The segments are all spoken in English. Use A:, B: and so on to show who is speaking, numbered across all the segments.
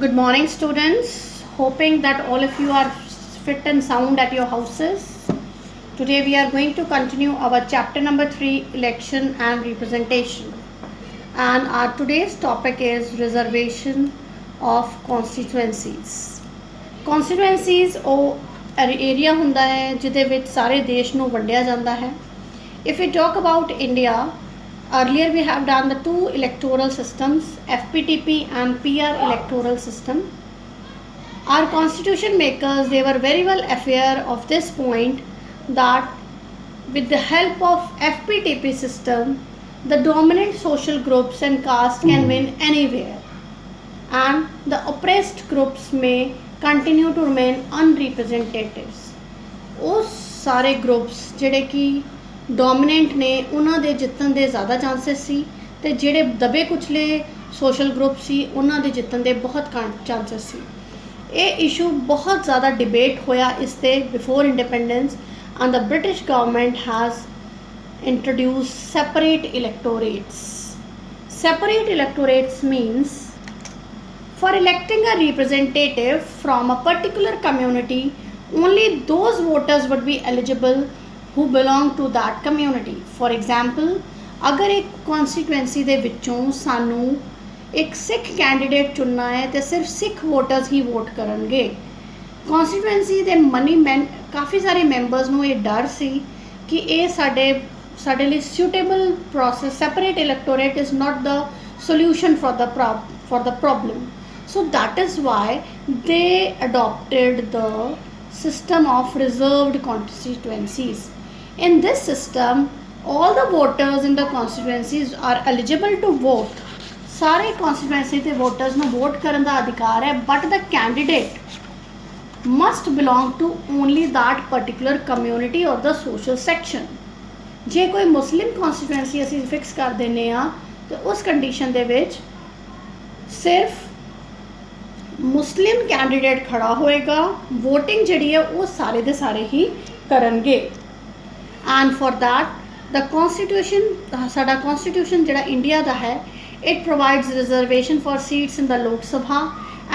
A: Good morning, students. Hoping that all of you are fit and sound at your houses. Today we are going to continue our chapter number 3, election and representation. And our today's topic is reservation of constituencies. Constituencies ਉਹ area ਹੁੰਦਾ ਹੈ ਜਿਹਦੇ ਵਿੱਚ ਸਾਰੇ ਦੇਸ਼ ਨੂੰ ਵੰਡਿਆ ਜਾਂਦਾ ਹੈ. If we talk about India, earlier we have done the two electoral systems, FPTP and PR electoral system. Our constitution makers, they were very well aware of this point that with the help of FPTP system, the dominant social groups and caste can win anywhere and the oppressed groups may continue to remain unrepresentatives. ਉਹ ਸਾਰੇ groups ਜਿਹੜੇ ਕਿ dominant ਨੇ ਉਹਨਾਂ ਦੇ ਜਿੱਤਣ ਦੇ ਜ਼ਿਆਦਾ ਚਾਂਸਸ ਸੀ ਤੇ ਜਿਹੜੇ ਦਬੇ ਕੁਚਲੇ ਸੋਸ਼ਲ ਗਰੁੱਪ ਸੀ ਉਹਨਾਂ ਦੇ ਜਿੱਤਣ ਦੇ ਬਹੁਤ ਘੱਟ ਚਾਂਸਸ ਸੀ. ਇਹ ਇਸ਼ੂ ਬਹੁਤ ਜ਼ਿਆਦਾ ਡਿਬੇਟ ਹੋਇਆ ਇਸ 'ਤੇ before independence and the British government has introduced separate electorates. Separate electorates means for electing a representative from a particular community, only those voters would be eligible who belong to that community. For example, अगर एक constituency ਦੇ ਵਿੱਚੋਂ ਸਾਨੂੰ ਇੱਕ ਸਿੱਖ candidate ਚੁਣਨਾ ਹੈ ਤੇ ਸਿਰਫ ਸਿੱਖ ਵੋਟਰਸ ਹੀ ਵੋਟ ਕਰਨਗੇ. ਕੌਂਸਟੀਟੂਐਂਸੀ ਦੇ ਕਾਫੀ ਸਾਰੇ ਮੈਂਬਰਸ ਨੂੰ ਇਹ ਡਰ ਸੀ ਕਿ ਇਹ ਸਾਡੇ ਲਈ suitable process. Separate electorate is not the solution for the problem. So that is why they adopted the system of reserved constituencies. In this system, all the voters in the constituencies are eligible to vote. ਸਾਰੇ constituency ਦੇ voters ਨੂੰ vote ਕਰਨ ਦਾ ਅਧਿਕਾਰ ਹੈ, but the candidate must belong to only that particular community or the social section. ਜੇ ਕੋਈ ਮੁਸਲਿਮ ਕੌਂਸਟੀਟੂਐਂਸੀ ਅਸੀਂ fix ਕਰ ਦਿੰਦੇ ਹਾਂ ਤਾਂ ਉਸ ਕੰਡੀਸ਼ਨ ਦੇ ਵਿੱਚ ਸਿਰਫ ਮੁਸਲਿਮ ਕੈਂਡੀਡੇਟ ਖੜਾ ਹੋਏਗਾ, ਵੋਟਿੰਗ ਜਿਹੜੀ ਹੈ ਉਹ ਸਾਰੇ ਦੇ ਸਾਰੇ ਹੀ ਕਰਨਗੇ. And for that the constitution ਸਾਡਾ ਕੌਂਸਟੀਟਿਊਸ਼ਨ ਜਿਹੜਾ ਇੰਡੀਆ ਦਾ ਹੈ, it provides reservation for seats in the Lok Sabha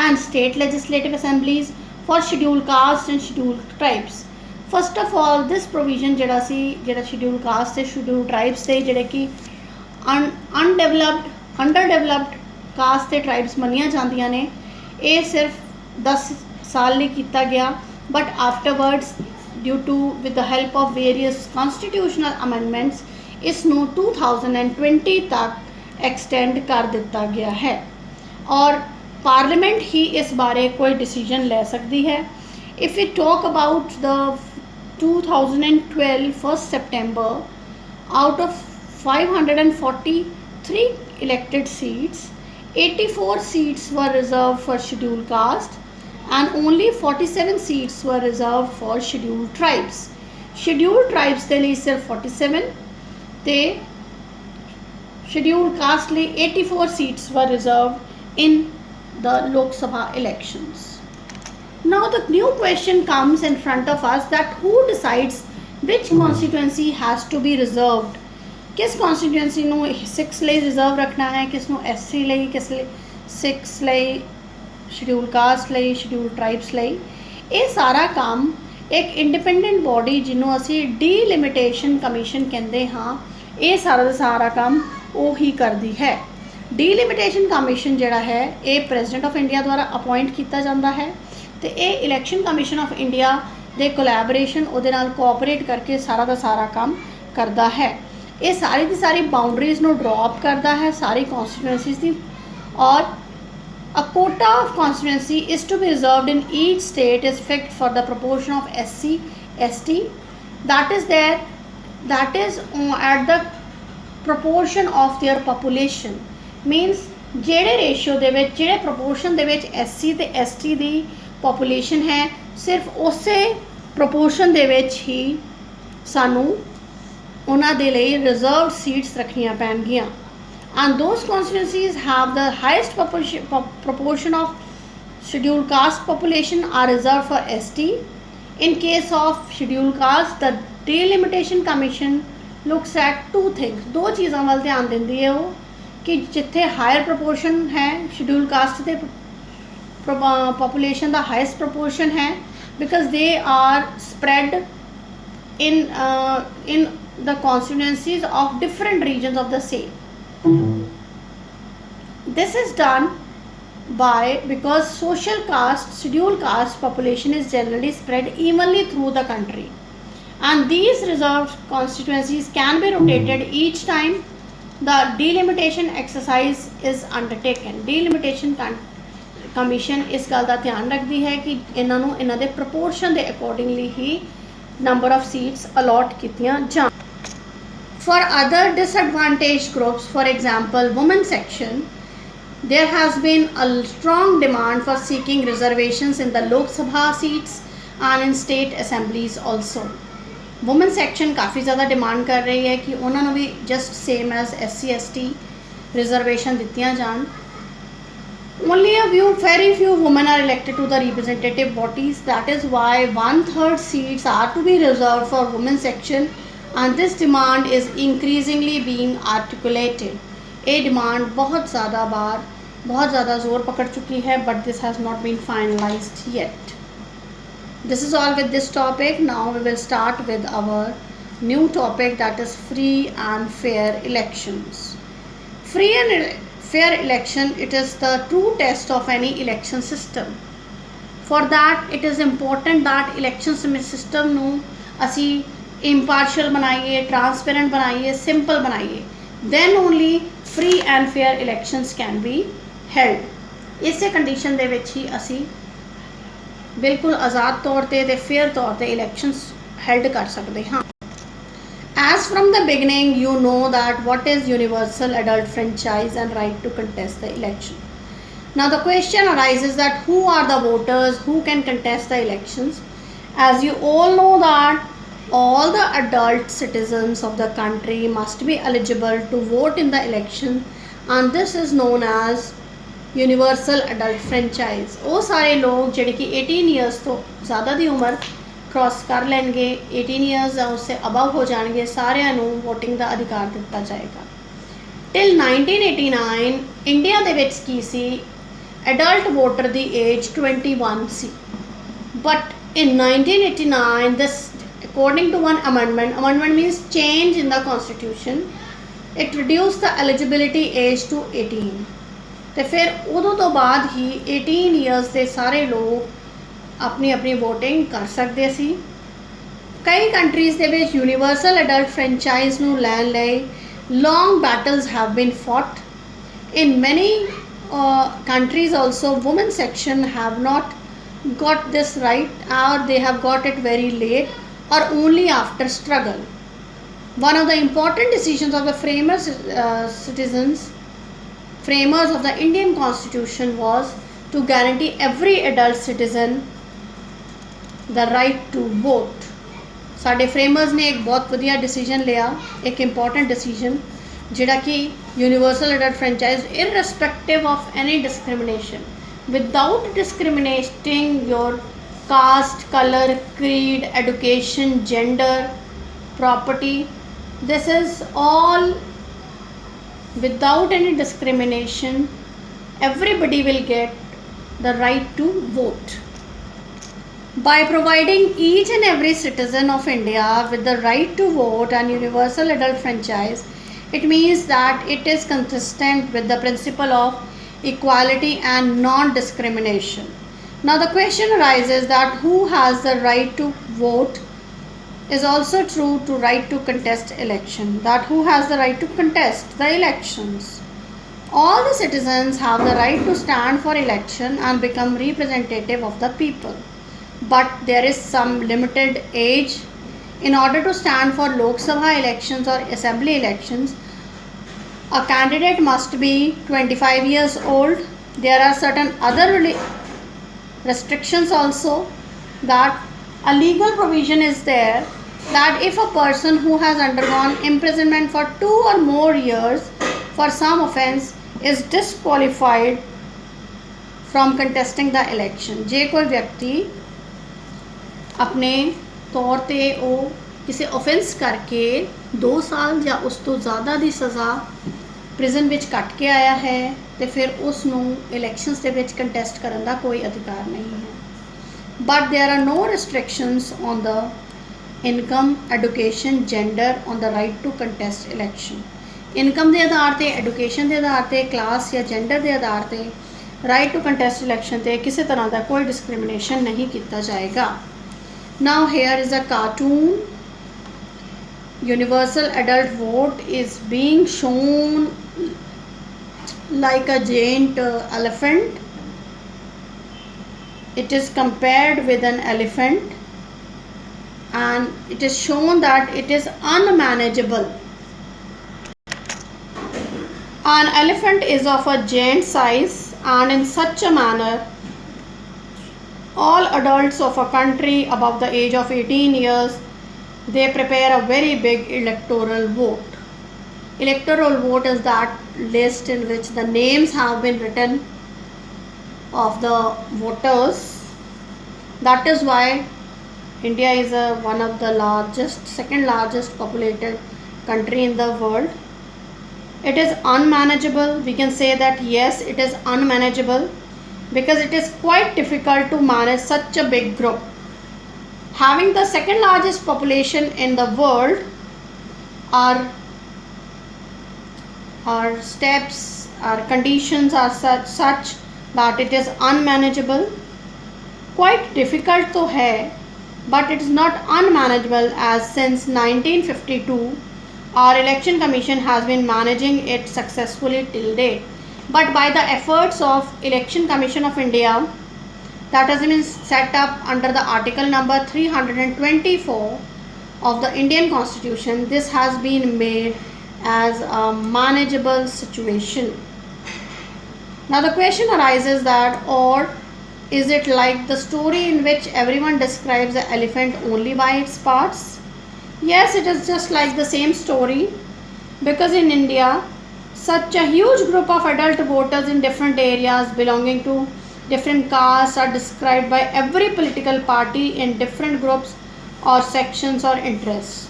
A: and state legislative assemblies for scheduled caste and scheduled tribes. First of all this provision ਜਿਹੜਾ ਸ਼ਡਿਊਲ ਕਾਸਟ ਤੇ scheduled tribes ਤੇ ਜਿਹੜੇ ਕਿ ਅੰਡਰਡਿਵੈਲਪਡ caste ਤੇ ਟ੍ਰਾਈਬਸ ਮੰਨੀਆਂ ਜਾਂਦੀਆਂ ਨੇ, ਇਹ ਸਿਰਫ 10 ਸਾਲ ਲਈ ਕੀਤਾ ਗਿਆ. But afterwards due to with the help of various constitutional amendments ਇਸ ਨੂੰ 2020 ਤੱਕ ਐਕਸਟੈਂਡ ਕਰ ਦਿੱਤਾ ਗਿਆ ਹੈ ਔਰ ਪਾਰਲੀਮੈਂਟ ਹੀ ਇਸ ਬਾਰੇ ਕੋਈ ਡਿਸੀਜਨ ਲੈ ਸਕਦੀ ਹੈ. If we talk about the 2012 1st September, out of 543 elected seats, 84 seats were reserved for scheduled caste and only 47 seats were reserved for scheduled tribes. Scheduled tribes ਦੇ ਲਈ ਸਿਰਫ 47 ਤੇ scheduled caste ਲਈ 84 seats were reserved in the Lok Sabha elections. Now the new question comes in front of us that who decides which constituency has to be reserved. किस constituency ਨੂੰ six ਲਈ reserve ਰੱਖਣਾ ਹੈ, ਕਿਸ ਨੂੰ SC ਲਈ, ਕਿਸ ਲਈ सिक्स ਲਈ, scheduled caste ਲਈ, scheduled tribes ਲਈ. ਇਹ ਸਾਰਾ ਕੰਮ ਇੱਕ independent body ਜਿਹਨੂੰ ਅਸੀਂ delimitation commission ਕਹਿੰਦੇ ਹਾਂ, ਇਹ ਸਾਰਾ ਦਾ ਸਾਰਾ ਕੰਮ ਉਹ ਹੀ ਕਰਦੀ ਹੈ. delimitation commission ਜਿਹੜਾ ਹੈ ਇਹ ਪ੍ਰੈਜ਼ੀਡੈਂਟ ਆਫ ਇੰਡੀਆ ਦੁਆਰਾ ਅਪੁਆਇੰਟ ਕੀਤਾ ਜਾਂਦਾ ਹੈ ਤੇ ਇਹ ਇਲੈਕਸ਼ਨ ਕਮਿਸ਼ਨ ਆਫ ਇੰਡੀਆ ਦੇ ਕੋਲੈਬੋਰੇਸ਼ਨ ਉਹਦੇ ਨਾਲ ਕੋਆਪਰੇਟ ਕਰਕੇ ਸਾਰਾ ਦਾ ਸਾਰਾ ਕੰਮ ਕਰਦਾ ਹੈ. ਇਹ ਸਾਰੀ ਦੀ ਸਾਰੀ ਬਾਉਂਡਰੀਜ਼ ਨੂੰ ਡਰॉप ਕਰਦਾ ਹੈ ਸਾਰੀ ਕੌਂਸਟੀਟੂਐਂਸੀਜ਼ ਦੀ ਔਰ a quota of constituency is to be reserved in each state is fixed for the proportion of SC ST that is at the proportion of their population. means ਜਿਹੜੇ ਰੇਸ਼ੀਓ ਦੇ ਵਿੱਚ ਜਿਹੜੇ ਪ੍ਰੋਪੋਰਸ਼ਨ ਦੇ ਵਿੱਚ SC ਤੇ ST ਦੀ population ਹੈ ਸਿਰਫ ਉਸੇ ਪ੍ਰੋਪੋਰਸ਼ਨ ਦੇ ਵਿੱਚ ਹੀ ਸਾਨੂੰ ਉਹਨਾਂ ਦੇ ਲਈ ਰਿਜ਼ਰਵਡ ਸੀਟਸ ਰੱਖਣੀਆਂ ਪੈਣਗੀਆਂ. And those constituencies have the highest proportion of scheduled caste population are reserved for ST. In case of scheduled caste, the delimitation commission looks at two things. ਦੋ ਚੀਜ਼ਾਂ ਵੱਲ ਧਿਆਨ ਦਿੰਦੀ ਹੈ ਉਹ ਕਿ ਜਿੱਥੇ ਹਾਇਰ ਪ੍ਰਪੋਰਸ਼ਨ ਹੈ ਸ਼ਡਿਊਲ ਕਾਸਟ ਦੇ पॉपुलेशन द हाइस्ट प्रोपोर्शन है, because they are spread in the constituencies of different regions of the same. This is done because social caste, scheduled caste population is generally spread evenly through the country, and these reserved constituencies can be rotated each time the delimitation exercise is undertaken. Delimitation commission इस गल का ध्यान रखती है कि इन्हों इन्हों के प्रपोर्शन के अकॉर्डिंगली ही नंबर ऑफ सीट्स अलॉट कीतियां जान. For other disadvantage groups, for example women section, there has been a strong demand for seeking reservations in the Lok Sabha seats and in state assemblies also. Women section काफ़ी ज़्यादा demand कर रही है कि उन्होंने भी just same as SC ST reservation दित्तियां जान. Only very few women are elected to the representative bodies. That is why 1/3 seats are to be reserved for women section, and this demand is increasingly being articulated. ये demand बहुत ज़्यादा ज़ोर पकड़ चुकी है, but this has not been finalized yet. This is all with this topic. Now we will start with our new topic, that is free and fair elections. Free and fair election, it is the true test of any election system. For that, it is important that election system ਨੂੰ ਅਸੀਂ impartial बनाइए, transparent बनाइए, simple बनाइए. Then only free and fair elections can be held. इसे condition ਦੇ ਵਿੱਚ ਹੀ ਅਸੀਂ बिल्कुल आज़ाद तौर ते fair तौर ते elections held कर सकते हाँ. As from the beginning, you know that what is universal adult franchise and right to contest the election. Now the question arises that who are the voters who can contest the elections. As you all know that all the adult citizens of the country must be eligible to vote in the election, and this is known as universal adult franchise. वो सारे लोग जिहड़े कि 18 years तो ज़्यादा दी उम्र cross कर लेंगे, 18 ईयर्स उससे अबव हो जाएंगे, सारिਆਂ ਨੂੰ वोटिंग का अधिकार दिता जाएगा. टिल 1989 इंडिया ਦੇ ਵਿੱਚ ਕੀ ਸੀ, एडल्ट वोटर ਦੀ एज 21 सी. But in 1989 this according to one amendment means change in the constitution, it reduced the eligibility age to 18. ਤੇ ਫਿਰ ਉਦੋਂ ਤੋਂ ਬਾਅਦ ਹੀ 18 ईयर्स ਦੇ ਸਾਰੇ ਲੋग अपनी अपनी वोटिंग कर सकते सी. कई कंट्रीज़ ਦੇ ਵਿੱਚ यूनिवर्सल एडल्ट फ्रेंचाइज ਨੂੰ ਲੈਣ ਲਈ long battles have been fought. In many countries also women section have not got this right, or they have got it very late or only after struggle. One of the important decisions of the framers of the Indian Constitution was to guarantee every adult citizen the right to vote. साडे framers ने एक बहुत वधिया decision लिया, एक important decision जिहड़ा कि universal adult franchise irrespective of any discrimination, without discriminating your cast, colour, creed, education, gender, property. This is all without any discrimination. Everybody will get the right to vote. By providing each and every citizen of India with the right to vote and universal adult franchise, it means that it is consistent with the principle of equality and non-discrimination. Now the question arises that who has the right to vote is also true to right to contest election. That who has the right to contest the elections. All the citizens have the right to stand for election and become representative of the people. But there is some limited age. In order to stand for Lok Sabha elections or assembly elections, a candidate must be 25 years old. There are certain other restrictions also, that a legal provision is there that if a person who has undergone imprisonment for 2 or more years for some offence is disqualified from contesting the election. जे कोई व्यक्ति अपने तौर ते वो किसी offence करके 2 साल या उस तो ज़्यादा की सज़ा ਪ੍ਰਿਜ਼ਨ ਵਿੱਚ ਕੱਟ ਕੇ ਆਇਆ ਹੈ ਤੇ ਫਿਰ ਉਸ ਨੂੰ ਇਲੈਕਸ਼ਨਸ ਦੇ ਵਿੱਚ ਕੰਟੈਸਟ ਕਰਨ ਦਾ ਕੋਈ ਅਧਿਕਾਰ ਨਹੀਂ ਹੈ। But there are no restrictions on the income, education, gender, on the right to contest election. Income ਦੇ ਆਧਾਰ 'ਤੇ, ਐਡੂਕੇਸ਼ਨ ਦੇ ਆਧਾਰ 'ਤੇ, ਕਲਾਸ ਜਾਂ ਜੈਂਡਰ ਦੇ ਆਧਾਰ 'ਤੇ ਰਾਈਟ ਟੂ ਕੰਟੈਸਟ ਇਲੈਕਸ਼ਨ 'ਤੇ ਕਿਸੇ ਤਰ੍ਹਾਂ ਦਾ ਕੋਈ ਡਿਸਕ੍ਰਿਮੀਨੇਸ਼ਨ ਨਹੀਂ ਕੀਤਾ ਜਾਏਗਾ। Now here is a cartoon. Universal adult vote is being shown like a giant elephant. It is compared with an elephant and it is shown that it is unmanageable. An elephant is of a giant size, and in such a manner all adults of a country above the age of 18 years, they prepare a very big electoral vote. Electoral vote is that list in which the names have been written of the voters. That is why India is one of the second largest populated country in the world. It is unmanageable. We can say that yes, it is unmanageable because it is quite difficult to manage such a big group. Having the second largest population in the world, our steps, our conditions are such that it is unmanageable. Quite difficult to hai, but it is not unmanageable, as since 1952 our election commission has been managing it successfully till date. But by the efforts of Election Commission of India, that has been set up under the article number 324 of the Indian Constitution, this has been made as a manageable situation. Now the question arises that, or is it like the story in which everyone describes the elephant only by its parts? Yes, it is just like the same story, because in India such a huge group of adult voters in different areas belonging to different castes are described by every political party in different groups or sections or interests.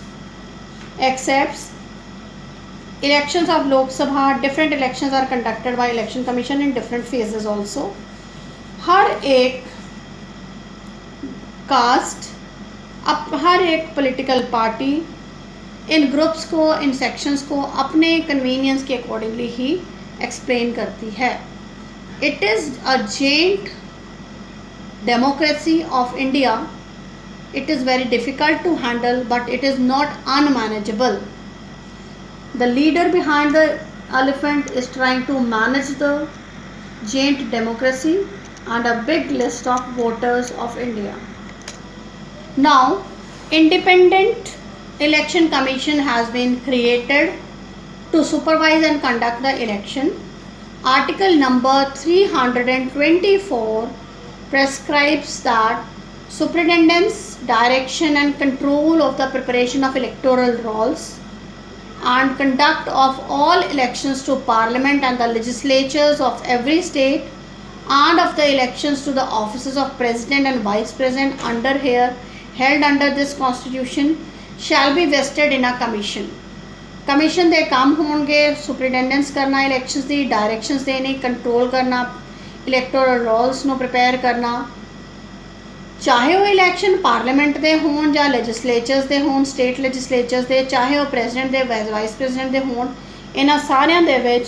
A: Except elections of Lok Sabha, different elections are conducted by Election Commission in different phases also. हर एक cast, हर एक political party इन groups को, इन sections को अपने convenience के accordingly ही explain करती है। It is a giant democracy of India. It is very difficult to handle, but it is not unmanageable. The leader behind the elephant is trying to manage the giant democracy and a big list of voters of India. Now, Independent Election Commission has been created to supervise and conduct the election. Article number 324 prescribes that superintendence, direction and control of the preparation of electoral rolls and conduct of all elections to Parliament and the legislatures of every state, and of the elections to the offices of President and Vice President held under this Constitution shall be vested in a commission. Commission ਦੇ ਕੰਮ ਹੋਣਗੇ ਸੁਪਰਿੰਟੈਂਡੈਂਸ ਕਰਨਾ elections ਦੀ, directions ਦੇਣੀ, control ਕਰਨਾ, electoral rolls ਨੂੰ prepare ਕਰਨਾ, ਚਾਹੇ ਉਹ ਇਲੈਕਸ਼ਨ ਪਾਰਲੀਮੈਂਟ ਦੇ ਹੋਣ ਜਾਂ ਲੈਜਿਸਲੇਚਰਸ ਦੇ ਹੋਣ, ਸਟੇਟ ਲੈਜਿਸਲੇਚਰਸ ਦੇ, ਚਾਹੇ ਉਹ ਪ੍ਰੈਜ਼ੀਡੈਂਟ ਦੇ, ਵਾਈਸ ਪ੍ਰੈਜ਼ੀਡੈਂਟ ਦੇ ਹੋਣ। ਇਹਨਾਂ ਸਾਰਿਆਂ ਦੇ ਵਿੱਚ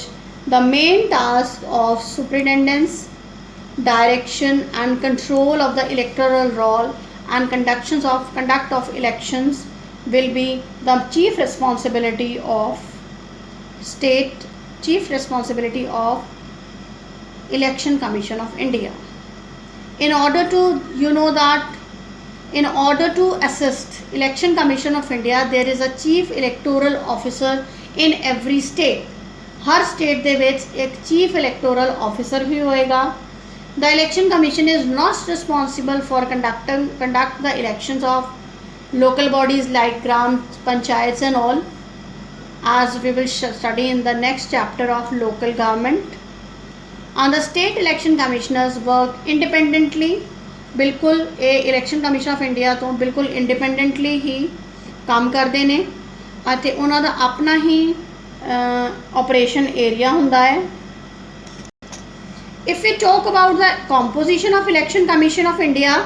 A: the main task of superintendence, direction and control of the electoral roll and conduct of elections will be the chief responsibility of Election Commission of India. In order to assist Election Commission of India, there is a chief electoral officer in every state. Her state ਦੇ ਵਿੱਚ एक chief electoral officer भी होएगा। The Election Commission is not responsible for conduct the elections of local bodies like gram panchayats and all, as we will study in the next chapter of local government. And the state election commissioners work independently. बिल्कुल election commission of India तो बिल्कुल independently ही काम करते हैं ਅਤੇ ਉਹਨਾਂ ਦਾ ਆਪਣਾ ਹੀ operation area हुंदा है। If we talk about the composition of Election Commission of India,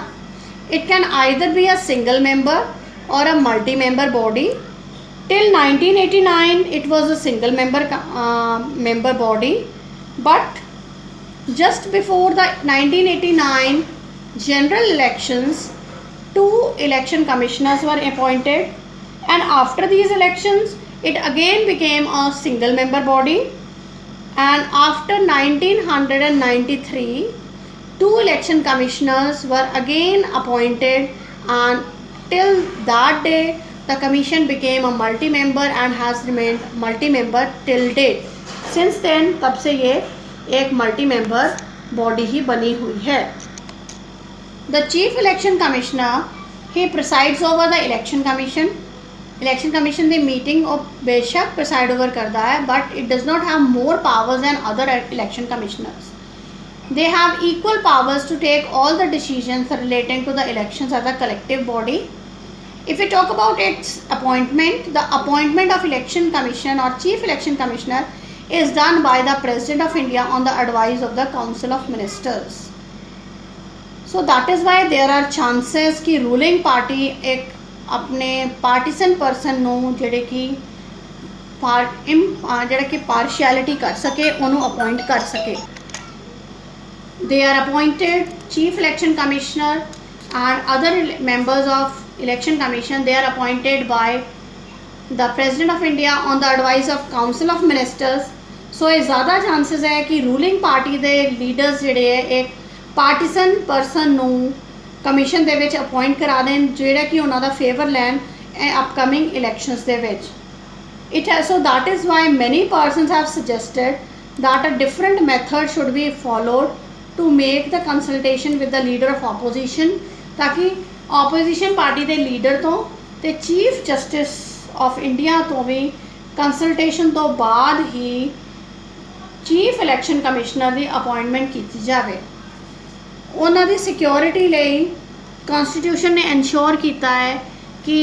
A: it can either be a single member or a multi-member body. Till 1989 it was a single member body, but just before the 1989 general elections, 2 election commissioners were appointed, and after these elections it again became a single member body. And after 1993 2 election commissioners were again appointed, and till that day the commission became a multi-member and has remained multi-member till date. Since then तब से ये एक multi-member body ही बनी हुई है. The chief election commissioner, he presides over the election commission. Election commission the meeting और बेशक preside over करता है, but it does not have more powers than other election commissioners. They have equal powers to take all the decisions relating to the elections as a collective body. If you talk about its appointment, the appointment of election commission और chief election commissioner is done by the president of India on the advice of the council of ministers. So that is why there are chances कि ruling party एक अपने partisan person ਨੂੰ ਜਿਹੜੇ ਕਿ partiality ਕਰ ਸਕੇ ਉਹਨੂੰ ਅਪਾਇੰਟ ਕਰ ਸਕੇ. They are appointed chief election commissioner and other members of election commission. They are appointed by the president of India on the advice of council of ministers. So ਇਹ ज़्यादा chances है कि ruling party ਦੇ leaders ਜਿਹੜੇ ਹੈ एक partisan person ਨੂੰ commission ਦੇ ਵਿੱਚ अपॉइंट करा दें ਜਿਹੜਾ कि ਉਹਨਾਂ ਦਾ फेवर ਲੈਣ अपकमिंग इलेक्शंस ਦੇ ਵਿੱਚ. It has, so that is why many persons have suggested that a different method should be followed to make the consultation with the leader of opposition, ताकि opposition पार्टी ਦੇ leader ਤੋਂ ਤੇ chief justice of India ਤੋਂ भी consultation ਤੋਂ ਬਾਅਦ ही chief election commissioner ਦੀ appointment की जाए. ਉਹਨਾਂ ਦੀ ਸਿਕਿਉਰਿਟੀ ਲਈ ਕਨਸਟੀਟਿਊਸ਼ਨ ਨੇ ਇਨਸ਼ੋਰ ਕੀਤਾ ਹੈ ਕਿ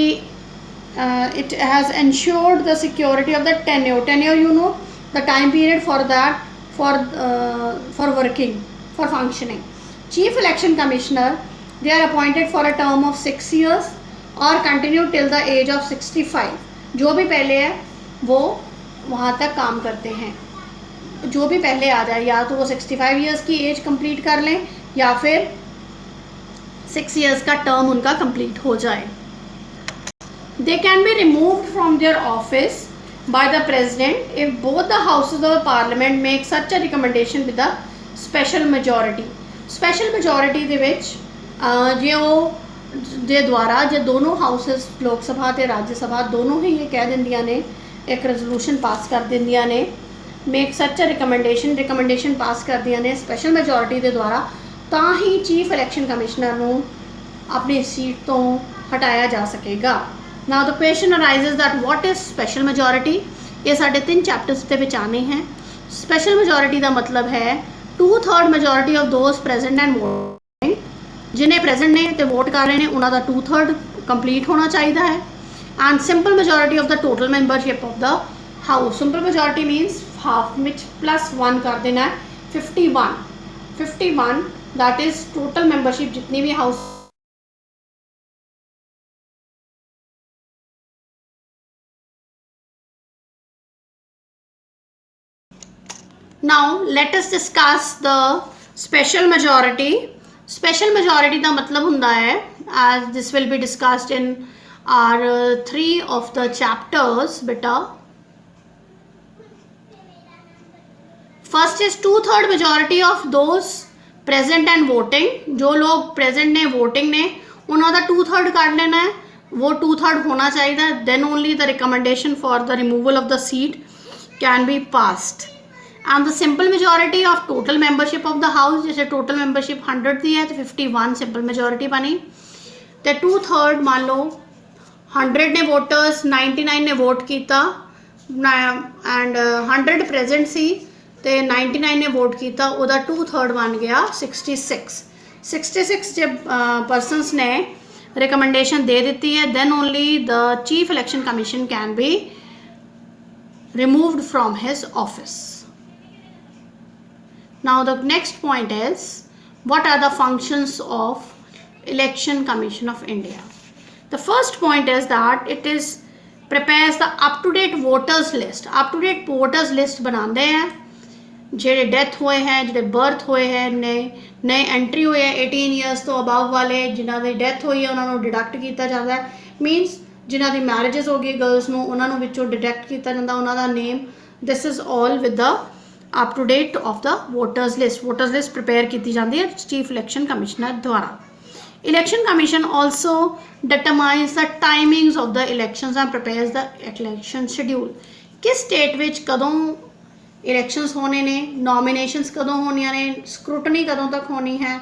A: it has ensured the security of the tenure, you know, the time period for that, for working, for functioning. Chief election commissioner, they are appointed for a term of 6 years or continue till the age of 65. जो भी पहले है वो वहाँ तक काम करते हैं. जो भी पहले आ जाए, या तो वो 65 ईयर्स की एज कंप्लीट कर लें या फिर 6 ईयर्स का टर्म उनका कंप्लीट हो जाए. They can be removed from their office by the president if both the houses of parliament make such a recommendation with a special majority. Special majority ਦੇ ਵਿੱਚ ਜੇ ਉਹ ਦੇ ਦੁਆਰਾ ਜੇ ਦੋਨੋਂ ਹਾਊਸਸ ਲੋਕ ਸਭਾ ਤੇ ਰਾਜ ਸਭਾ ਦੋਨੋਂ ਹੀ ਇਹ ਕਹਿ ਦਿੰਦੀਆਂ ਨੇ, ਇੱਕ ਰੈਜ਼ੋਲੂਸ਼ਨ ਪਾਸ ਕਰ ਦਿੰਦੀਆਂ ਨੇ, ਮੇਕ ਸੱਚ ਅ ਰਿਕਮੈਂਡੇਸ਼ਨ ਪਾਸ ਕਰਦੀਆਂ ਨੇ ਸਪੈਸ਼ਲ ਮੈਜੋਰਿਟੀ ਦੇ ਦੁਆਰਾ, ਤਾਂ ਹੀ ਚੀਫ ਇਲੈਕਸ਼ਨ ਕਮਿਸ਼ਨਰ ਨੂੰ ਆਪਣੀ ਸੀਟ ਤੋਂ ਹਟਾਇਆ ਜਾ ਸਕੇਗਾ. Now the question arises that what is special majority? ये साढ़े 3 चैप्टर्स ਦੇ ਵਿੱਚ ਆने हैं. Special majority ਦਾ मतलब है 2/3 majority of those present and voting. जिन्हें present ने ਤੇ vote ਕਰ ਰਹੇ ਨੇ ਉਹਨਾਂ ਦਾ 2/3 complete ਹੋਣਾ ਚਾਹੀਦਾ ਹੈ. And simple majority of the total membership of the house. Simple majority means half which plus 1 कर देना है 51 that is total membership जितनी भी house. Now let us discuss the special majority. Special majority ਦਾ ਮਤਲਬ ਹੁੰਦਾ ਹੈ, as this will be discussed in our 3 of the chapters beta. First is 2/3 majority of those present and voting. जो लोग present ने voting ने ਉਹਨਾਂ ਦਾ 2/3 ਕੱਢ ਲੈਣਾ ਹੈ, वो 2/3 होना चाहिए. Then only the recommendation for the removal of the seat can be passed. And the simple majority of total membership of the house, जैसे total membership 100 दी है तो 51 simple majority बनी. तो 2/3 मान लो 100 ने voters 99 ने vote किया and 100 present सी तो 99 ने vote किया, उदा 2/3 बन गया 66 जब persons ने recommendation दे देती है, then only the chief election commission can be removed from his office. Now the next point is, what are the functions of Election Commission of India? The first point is that it is prepares the up-to-date voters list. Up-to-date voters list बनाते हैं ਜਿਹੜੇ death ਹੋਏ ਹੈ, ਜਿਹੜੇ birth ਹੋਏ ਹੈ, ਨਏ entry ਹੋਏ ਹੈ 18 ਈਅਰਸ ਤੋਂ ਅਬਵ ਵਾਲੇ, ਜਿਨ੍ਹਾਂ ਦੀ ਡੈਥ ਹੋਈ ਹੈ ਉਹਨਾਂ ਨੂੰ ਡਿਡਕਟ ਕੀਤਾ ਜਾਂਦਾ ਹੈ। ਮੀਨਸ ਜਿਨ੍ਹਾਂ ਦੀ ਮੈਰਿਜਸ ਹੋ ਗਈ ਗਰਲਸ ਨੂੰ, ਉਹਨਾਂ ਨੂੰ ਵਿੱਚੋਂ ਡਿਡਕਟ ਕੀਤਾ ਜਾਂਦਾ ਉਹਨਾਂ ਦਾ name. This is all with the up to date of the voters list. Voters list prepare ਕੀਤੀ ਜਾਂਦੀ ਹੈ ਚੀਫ ਇਲੈਕਸ਼ਨ ਕਮਿਸ਼ਨਰ ਦੁਆਰਾ। Election Commission also determines the timings of the elections and prepares the election schedule. किस state ਵਿੱਚ ਕਦੋਂ elections ਹੋਣੇ ਨੇ, nominations ਕਦੋਂ ਹੋਣੀਆਂ ਨੇ, scrutiny ਕਦੋਂ ਤੱਕ ਹੋਣੀ ਹੈ,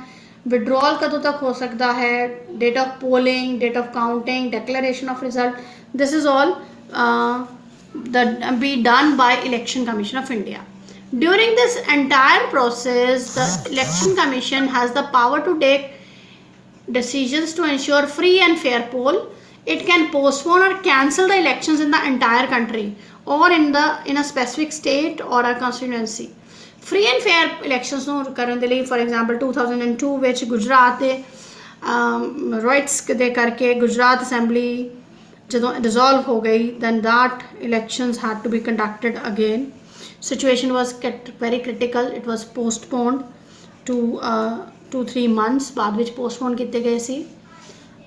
A: withdrawal ਕਦੋਂ ਤੱਕ ਹੋ ਸਕਦਾ ਹੈ, date of polling, date of counting, declaration of result. This is all be done by Election Commission of India. During this entire process, the Election Commission has the power to take decisions to ensure free and fair poll. It can postpone or cancel the elections in the entire country or in a specific state or a constituency. Free and fair elections ਨੂੰ ਕਰਨ ਦੇ ਲਈ, for example 2002 ਵਿੱਚ ਗੁਜਰਾਤ ਦੇ rights ਦੇ ਕਰਕੇ Gujarat assembly ਜਦੋਂ dissolve ਹੋ ਗਈ, then that elections had to be conducted again. Situation was very critical. It was postponed to 2-3 months ਬਾਅਦ ਵਿੱਚ ਪੋਸਟਪੋਨ ਕੀਤੇ ਗਏ ਸੀ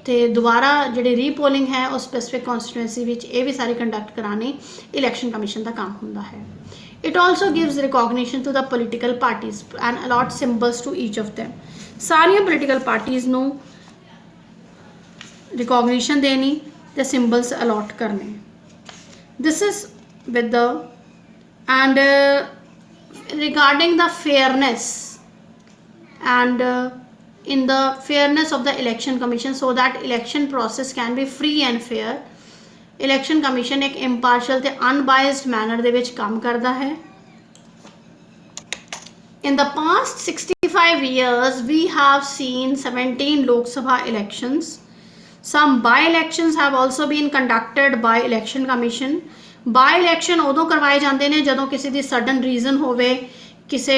A: ਤੇ ਦੁਬਾਰਾ ਜਿਹੜੀ ਰੀਪੋਲਿੰਗ ਹੈ ਉਹ ਸਪੈਸੀਫਿਕ ਕਨਸਟੀਟੂਐਂਸੀ ਵਿੱਚ ਇਹ ਵੀ ਸਾਰੀ ਕੰਡਕਟ ਕਰਾਣੀ ਇਲੈਕਸ਼ਨ ਕਮਿਸ਼ਨ ਦਾ ਕੰਮ ਹੁੰਦਾ ਹੈ। It also gives recognition to the political parties and allot symbols to each of them। ਸਾਰੀਆਂ ਪੋਲੀਟੀਕਲ ਪਾਰਟੀਜ਼ ਨੂੰ ਰਿਕੋਗਨੀਸ਼ਨ ਦੇਣੀ ਤੇ ਸਿੰਬਲਸ ਅਲਾਟ ਕਰਨੇ। This is with the end regarding the fairness and in the fairness of the election commission, so that election process can be free and fair, election commission एक impartial ਤੇ unbiased manner ਦੇ ਵਿੱਚ ਕੰਮ ਕਰਦਾ ਹੈ। In the past 65 years we have seen 17 Lok Sabha elections. Some by-elections have also been conducted by election commission. by-election ਉਦੋਂ ਕਰਵਾਏ ਜਾਂਦੇ ਨੇ ਜਦੋਂ ਕਿਸੇ ਦੀ sudden reason ਹੋਵੇ, ਕਿਸੇ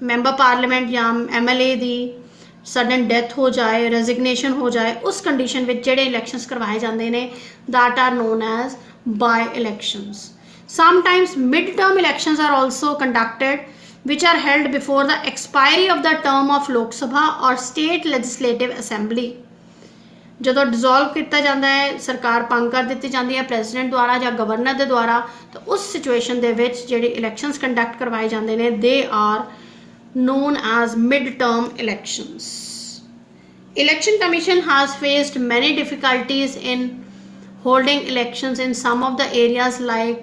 A: ਮੈਂਬਰ ਪਾਰਲੀਮੈਂਟ ਜਾਂ MLA ਦੀ ਸਡਨ ਡੈਥ ਹੋ ਜਾਏ, ਰੈਜ਼ਿਗਨੇਸ਼ਨ ਹੋ ਜਾਏ, ਉਸ ਕੰਡੀਸ਼ਨ ਵਿੱਚ ਜਿਹੜੇ ਇਲੈਕਸ਼ਨਸ ਕਰਵਾਏ ਜਾਂਦੇ ਨੇ that are known as by-elections. Sometimes mid-term elections are also conducted which are held before the expiry of the term of Lok Sabha or State Legislative Assembly. ਜਦੋਂ ਡਿਜ਼ੋਲਵ ਕੀਤਾ ਜਾਂਦਾ ਹੈ, ਸਰਕਾਰ ਭੰਗ ਕਰ ਦਿੱਤੀ ਜਾਂਦੀ ਹੈ ਪ੍ਰੈਜ਼ੀਡੈਂਟ ਦੁਆਰਾ ਜਾਂ ਗਵਰਨਰ ਦੇ ਦੁਆਰਾ, ਤਾਂ ਉਸ ਸਿਚੁਏਸ਼ਨ ਦੇ ਵਿੱਚ ਜਿਹੜੇ ਇਲੈਕਸ਼ਨਸ ਕੰਡਕਟ ਕਰਵਾਏ ਜਾਂਦੇ ਨੇ they are known as mid-term elections. Election Commission has faced many difficulties in holding elections in some of the areas like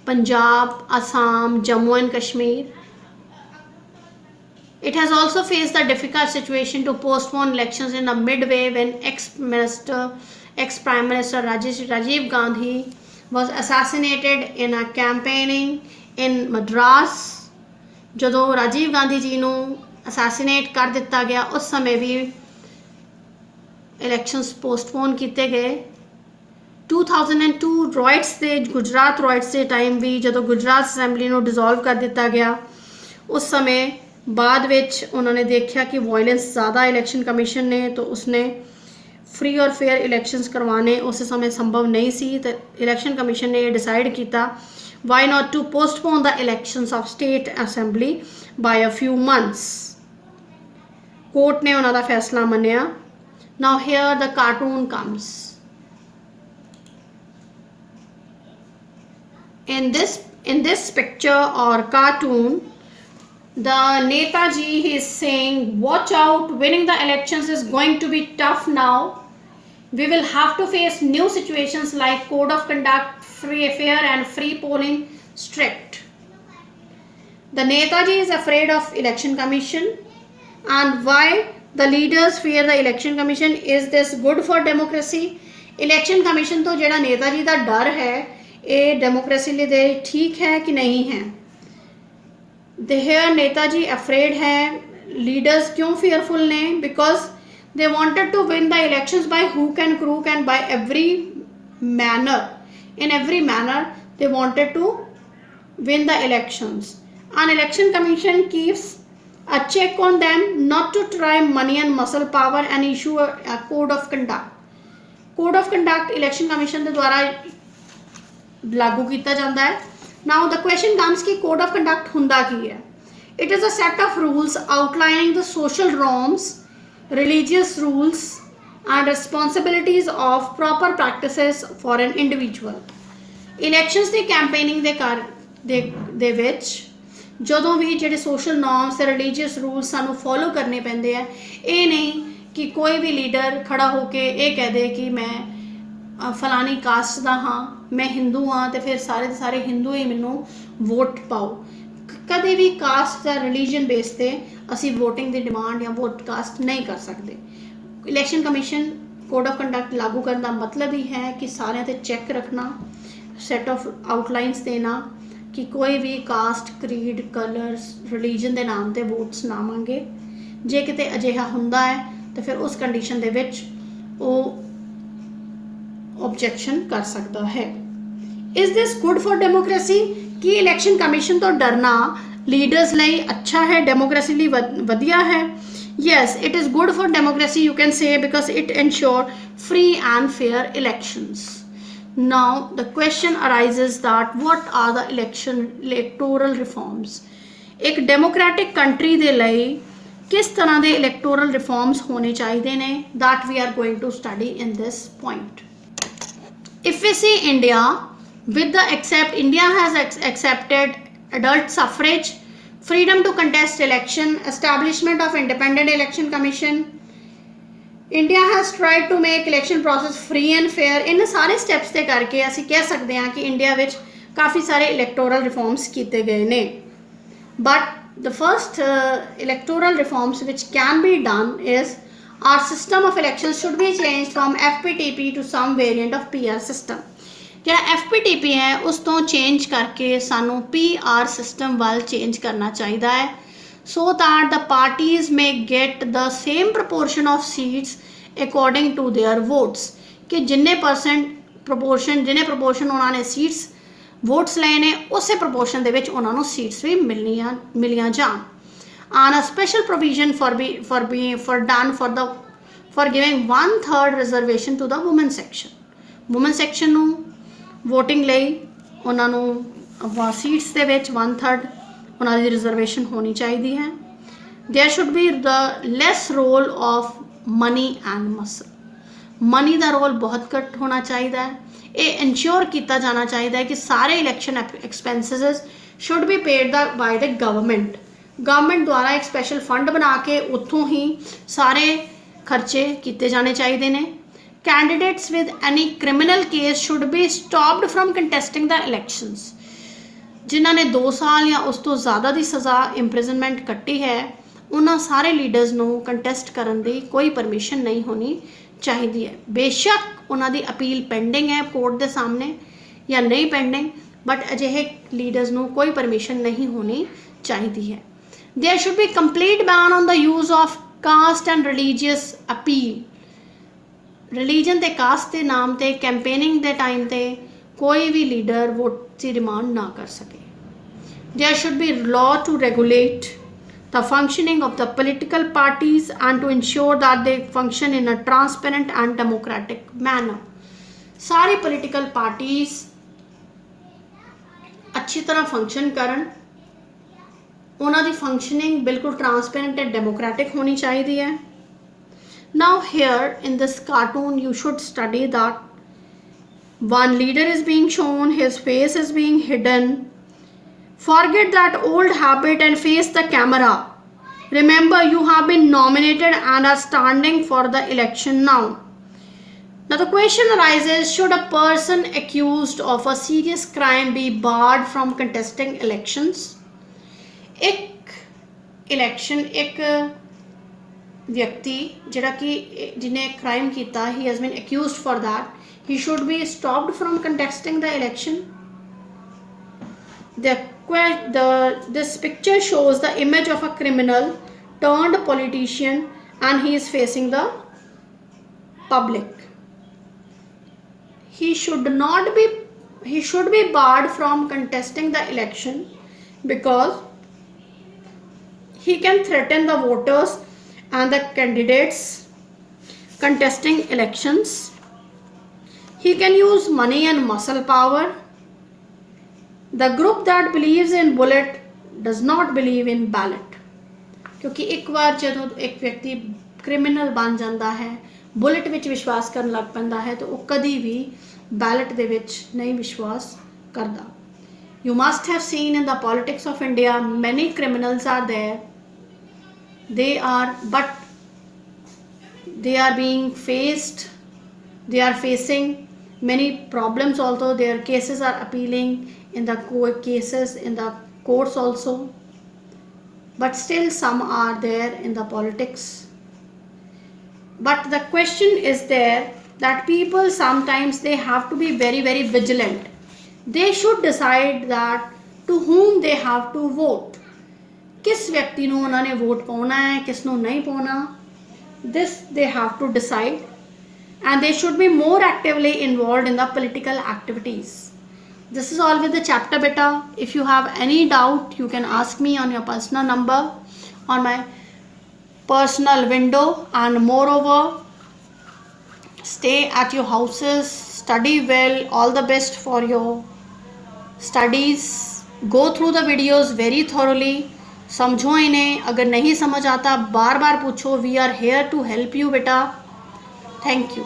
A: Punjab, Assam, Jammu and Kashmir. It has also faced the difficult situation to postpone elections in the midway when ex-Prime Minister Rajiv Gandhi was assassinated in a campaigning in Madras. ਜਦੋਂ ਰਾਜੀਵ ਗਾਂਧੀ ਜੀ ਨੂੰ assassinate ਕਰ ਦਿੱਤਾ ਗਿਆ ਉਸ ਸਮੇਂ ਵੀ elections postpone ਕੀਤੇ ਗਏ। 2002 rights ਦੇ ਗੁਜਰਾਤ ਰਾਈਟਸ ਦੇ ਟਾਈਮ ਵੀ ਜਦੋਂ ਗੁਜਰਾਤ ਅਸੈਂਬਲੀ ਨੂੰ ਡਿਜ਼ੋਲਵ ਕਰ ਦਿੱਤਾ ਗਿਆ, ਉਸ ਸਮੇਂ ਬਾਅਦ ਵਿੱਚ ਉਹਨਾਂ ਨੇ ਦੇਖਿਆ ਕਿ ਵਾਇਲੈਂਸ ਜ਼ਿਆਦਾ ਇਲੈਕਸ਼ਨ ਕਮਿਸ਼ਨ ਨੇ, ਤਾਂ ਉਸਨੇ ਫ੍ਰੀ ਔਰ ਫੇਅਰ ਇਲੈਕਸ਼ਨਸ ਕਰਵਾਉਣੇ ਉਸ ਸਮੇਂ ਸੰਭਵ ਨਹੀਂ ਸੀ, ਤਾਂ ਇਲੈਕਸ਼ਨ ਕਮਿਸ਼ਨ ਨੇ ਇਹ ਡਿਸਾਈਡ ਕੀਤਾ why not to postpone the elections of state assembly by a few months. Court ne ਉਹਨਾਂ ਦਾ ਫੈਸਲਾ ਮੰਨਿਆ। Now here the cartoon comes. In this picture or cartoon, the Netaji is saying, watch out, winning the elections is going to be tough now. We will have to face new situations like code of conduct, fair and free polling strict. The Netaji is afraid of election commission, and why the leaders fear the election commission? Is this good for democracy? Election commission तो जेड़ा नेताजी का डर है, ये democracy लिए ठीक है कि नहीं है? Here नेताजी afraid है, leaders क्यों fearful ने? Because they wanted to win the elections by hook and crook and by every manner. In every manner They wanted to win the elections. An election commission keeps a check on them not to try money and muscle power and issue a code of conduct. Code of conduct election commission ਦੇ ਦੁਆਰਾ ਲਾਗੂ ਕੀਤਾ ਜਾਂਦਾ ਹੈ। Now the question comes कि code of conduct ਹੁੰਦਾ ਕੀ ਹੈ? It is a set of rules outlining the social norms, religious rules and responsibilities of proper practices for an individual. Elections the campaigning ਦੇ ਵਿੱਚ ਜਦੋਂ ਵੀ ਜਿਹੜੇ social norms ਤੇ religious rules ਸਾਨੂੰ follow ਕਰਨੇ ਪੈਂਦੇ ਆ, ਇਹ ਨਹੀਂ ਕਿ ਕੋਈ ਵੀ ਲੀਡਰ ਖੜਾ ਹੋ ਕੇ ਇਹ ਕਹਿ ਦੇ ਕਿ ਮੈਂ ਫਲਾਨੀ ਕਾਸਟ ਦਾ ਹਾਂ, ਮੈਂ ਹਿੰਦੂ ਹਾਂ ਤੇ ਫਿਰ ਸਾਰੇ ਦੇ ਸਾਰੇ ਹਿੰਦੂ ਹੀ ਮੈਨੂੰ ਵੋਟ ਪਾਓ। ਕਦੇ ਵੀ ਕਾਸਟ ਜਾਂ ਰਿਲੀਜਨ ਬੇਸ ਤੇ ਅਸੀਂ ਵੋਟਿੰਗ ਦੀ ਡਿਮਾਂਡ ਜਾਂ ਵੋਟ ਕਾਸਟ ਨਹੀਂ ਕਰ ਸਕਦੇ। Election commission code of conduct ਲਾਗੂ ਕਰਨ ਦਾ ਮਤਲਬ ਹੀ ਹੈ ਕਿ ਸਾਰਿਆਂ ਤੇ ਚੈੱਕ ਰੱਖਣਾ, ਸੈਟ ਆਫ ਆਊਟਲਾਈਨਸ ਦੇਣਾ ਕਿ ਕੋਈ ਵੀ ਕਾਸਟ, ਕਰੀਡ, ਕਲਰਸ, ਰਿਲੀਜਨ ਦੇ ਨਾਮ ਤੇ ਵੋਟਸ ਨਾ ਮੰਗੇ। ਜੇ ਕਿਤੇ ਅਜਿਹਾ ਹੁੰਦਾ ਹੈ ਤਾਂ ਫਿਰ ਉਸ ਕੰਡੀਸ਼ਨ ਦੇ ਵਿੱਚ ਉਹ ऑब्जेक्शन कर सकता है। Is this good for democracy? कि इलेक्शन कमीशन तो डरना लीडर्स ਲਈ अच्छा है, डेमोक्रेसी ਲਈ ਵਧੀਆ है? Yes, it is good for democracy, you can say, because it ensure free and fair elections. Now the question arises that what are the electoral reforms? एक democratic country ਦੇ ਲਈ किस तरह ਦੇ electoral reforms ਹੋਣੇ ਚਾਹੀਦੇ ਨੇ? That we are going to study in this point. If we see India, India has accepted adult suffrage, freedom to contest election, establishment of independent election commission. India has tried to make election process free and fair. इन सारे steps ते करके ਅਸੀਂ ਕਹਿ ਸਕਦੇ ਹਾਂ कि India ਵਿੱਚ ਕਾਫੀ ਸਾਰੇ electoral reforms ਕੀਤੇ ਗਏ ਨੇ। But the first electoral reforms which can be done is our system of elections should be changed from FPTP to some variant of PR system. ਜਿਹੜਾ FPTP ਹੈ ਉਸ ਤੋਂ ਚੇਂਜ ਕਰਕੇ ਸਾਨੂੰ PR system ਵੱਲ ਚੇਂਜ ਕਰਨਾ ਚਾਹੀਦਾ ਹੈ, so that the parties may get the same proportion of seats according to their votes. ਕਿ ਜਿੰਨੇ proportion ਉਹਨਾਂ ਨੇ seats votes ਲਏ ਨੇ ਉਸੇ proportion ਦੇ ਵਿੱਚ ਉਹਨਾਂ ਨੂੰ seats ਵੀ ਮਿਲੀਆਂ ਜਾਣ। And a special provision for giving 1/3 reservation to the women section. Women section ਨੂੰ voting ਲਈ ਉਹਨਾਂ ਨੂੰ seats ਦੇ ਵਿੱਚ 1/3 ਉਹਨਾਂ ਦੀ reservation ਹੋਣੀ ਚਾਹੀਦੀ ਹੈ। There should be the less role of money and muscle. Money the role ਬਹੁਤ ਘੱਟ ਹੋਣਾ ਚਾਹੀਦਾ ਹੈ। ਇਹ ensure ਕੀਤਾ ਜਾਣਾ ਚਾਹੀਦਾ ਹੈ ਕਿ ਸਾਰੇ election expenses should be paid by the government. Government ਦੁਆਰਾ ਇੱਕ ਸਪੈਸ਼ਲ ਫੰਡ ਬਣਾ ਕੇ ਉੱਥੋਂ ਹੀ ਸਾਰੇ ਖਰਚੇ ਕੀਤੇ ਜਾਣੇ ਚਾਹੀਦੇ ਨੇ। Candidates with any criminal case should be stopped from contesting the elections. ਜਿਨ੍ਹਾਂ ਨੇ 2 ਸਾਲ ਜਾਂ ਉਸ ਤੋਂ ਜ਼ਿਆਦਾ ਦੀ ਸਜ਼ਾ ਇੰਪ੍ਰਿਜ਼ਨਮੈਂਟ ਕੱਟੀ ਹੈ ਉਹਨਾਂ ਸਾਰੇ ਲੀਡਰਸ ਨੂੰ ਕੰਟੈਸਟ ਕਰਨ ਦੀ ਕੋਈ ਪਰਮਿਸ਼ਨ ਨਹੀਂ ਹੋਣੀ ਚਾਹੀਦੀ ਹੈ। ਬੇਸ਼ੱਕ ਉਹਨਾਂ ਦੀ ਅਪੀਲ ਪੈਂਡਿੰਗ ਹੈ ਕੋਰਟ ਦੇ ਸਾਹਮਣੇ ਜਾਂ ਨਹੀਂ ਪੈਂਡਿੰਗ, ਬਟ ਅਜਿਹੇ ਲੀਡਰਸ ਨੂੰ ਕੋਈ ਪਰਮਿਸ਼ਨ ਨਹੀਂ ਹੋਣੀ ਚਾਹੀਦੀ ਹੈ। There should be complete ban on the use of caste and religious appeal. Religion ਤੇ caste ਦੇ ਨਾਮ ਤੇ campaigning ਦੇ time ਤੇ ਕੋਈ ਵੀ leader vote ਦੀ demand ਨਾ ਕਰ ਸਕੇ। There should be law to regulate the functioning of the political parties and to ensure that they function in a transparent and democratic manner. ਸਾਰੇ political parties ਅੱਛੀ ਤਰ੍ਹਾਂ function ਕਰਨ, ਉਹਨਾਂ ਦੀ functioning ਬਿਲਕੁਲ transparent and democratic ਹੋਣੀ ਚਾਹੀਦੀ ਹੈ। Now here in this cartoon you should study that one leader is being shown, his face is being hidden. Forget that old habit and face the camera. Remember you have been nominated and are standing for the election now. Now the question arises, should a person accused of a serious crime be barred from contesting elections? ਇੱਕ election ਇੱਕ ਵਿਅਕਤੀ ਜਿਹੜਾ ਕਿ ਜਿਹਨੇ crime ਕੀਤਾ, he has been accused for that, he should be stopped from contesting the election. This picture shows the image of a criminal turned politician and he is facing the public. He should not be he should be barred from contesting the election because he can threaten the voters and the candidates contesting elections. He can use money and muscle power. The group that believes in bullet does not believe in ballot. क्योंकि एक बार ਜਦੋਂ एक व्यक्ति criminal बन ਜਾਂਦਾ है, bullet ਵਿੱਚ विश्वास ਕਰਨ ਲੱਗ ਪੈਂਦਾ ਹੈ तो वो कभी भी बैलेट ਦੇ ਵਿੱਚ नहीं विश्वास करता. You must have seen in the politics of India many criminals are there. They are being faced. They are facing many problems also. Their cases are appealing in the cases in the courts also. But still some are there in the politics. But the question is there that people sometimes they have to be very, very vigilant. They should decide that to whom they have to vote. किस व्यक्ति ਨੂੰ ਉਹਨਾਂ ਨੇ vote ਪਾਉਣਾ ਹੈ, ਕਿਸ ਨੂੰ ਨਹੀਂ ਪਾਉਣਾ. This they have to decide, and they should be more actively involved in the political activities. This is all with the chapter beta. If you have any doubt, you can ask me on your personal number on my personal window. And moreover, stay at your houses, study well, all the best for your studies. Go through the videos very thoroughly. समझो इन्हें. अगर नहीं समझ आता बार बार पूछो. We are here to help you बेटा. Thank you.